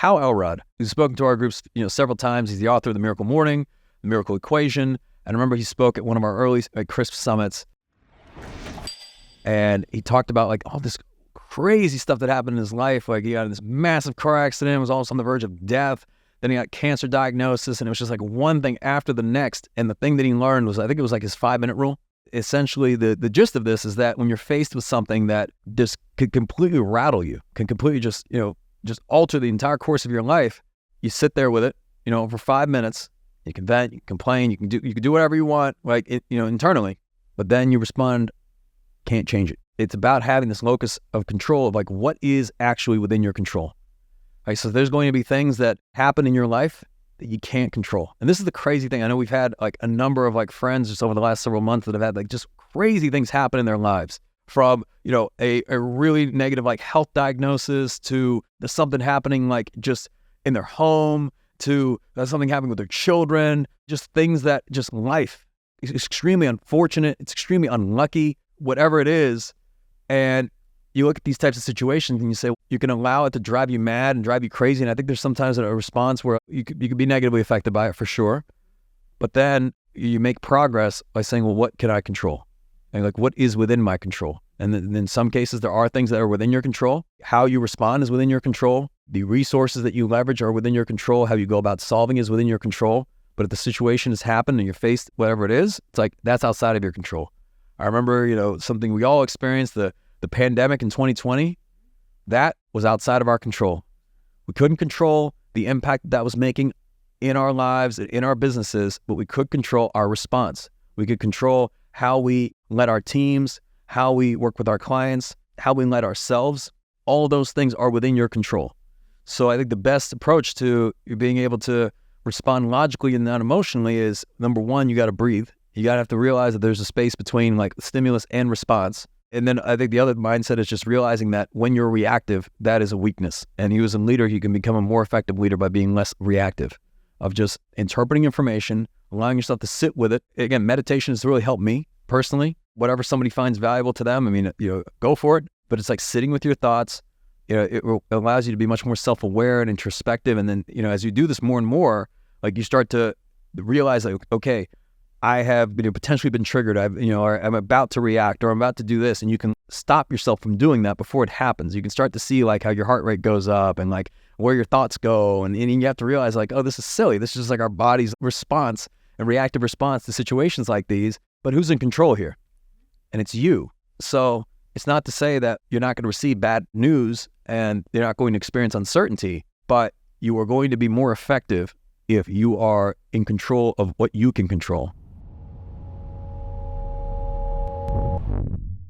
Hal Elrod, who's spoken to our groups, several times. He's the author of The Miracle Morning, The Miracle Equation. And I remember he spoke at one of our early CRISP summits. And he talked about like all this crazy stuff that happened in his life. Like he got in this massive car accident, was almost on the verge of death. Then he got cancer diagnosis, and it was just like one thing after the next. And the thing that he learned was, I think it was like his 5-minute rule. Essentially, the gist of this is that when you're faced with something that just could completely rattle you, can completely just alter the entire course of your life, you sit there with it, for 5 minutes. You can vent, you can complain, you can do whatever you want, like internally, but then you respond, can't change it. It's about having this locus of control of like what is actually within your control. Right? So there's going to be things that happen in your life that you can't control. And this is the crazy thing. I know we've had like a number of like friends just over the last several months that have had like just crazy things happen in their lives, from, a really negative like health diagnosis to something happening like just in their home to something happening with their children, just things that just life is extremely unfortunate. It's extremely unlucky, whatever it is. And you look at these types of situations and you say, you can allow it to drive you mad and drive you crazy. And I think there's sometimes a response where you could be negatively affected by it for sure. But then you make progress by saying, well, what can I control? And like, what is within my control? And then in some cases, there are things that are within your control. How you respond is within your control. The resources that you leverage are within your control. How you go about solving is within your control. But if the situation has happened and you're faced, whatever it is, it's like, that's outside of your control. I remember, something we all experienced, the pandemic in 2020, that was outside of our control. We couldn't control the impact that was making in our lives and in our businesses, but we could control our response. We could control how we led our teams, how we work with our clients, how we led ourselves. All of those things are within your control. So I think the best approach to being able to respond logically and not emotionally is, number one, you got to breathe. You got to have to realize that there's a space between like stimulus and response. And then I think the other mindset is just realizing that when you're reactive, that is a weakness. And you as a leader, you can become a more effective leader by being less reactive, of just interpreting information, allowing yourself to sit with it. Again, meditation has really helped me personally. Whatever somebody finds valuable to them, go for it. But it's like sitting with your thoughts. It allows you to be much more self-aware and introspective. And then, as you do this more and more, like you start to realize like, okay, I have potentially been triggered. I'm about to react, or I'm about to do this, and you can stop yourself from doing that before it happens. You can start to see like how your heart rate goes up and like where your thoughts go, and you have to realize like, oh, this is silly. This is just like our body's response and reactive response to situations like these. But who's in control here? And it's you. So it's not to say that you're not going to receive bad news and you're not going to experience uncertainty, but you are going to be more effective if you are in control of what you can control.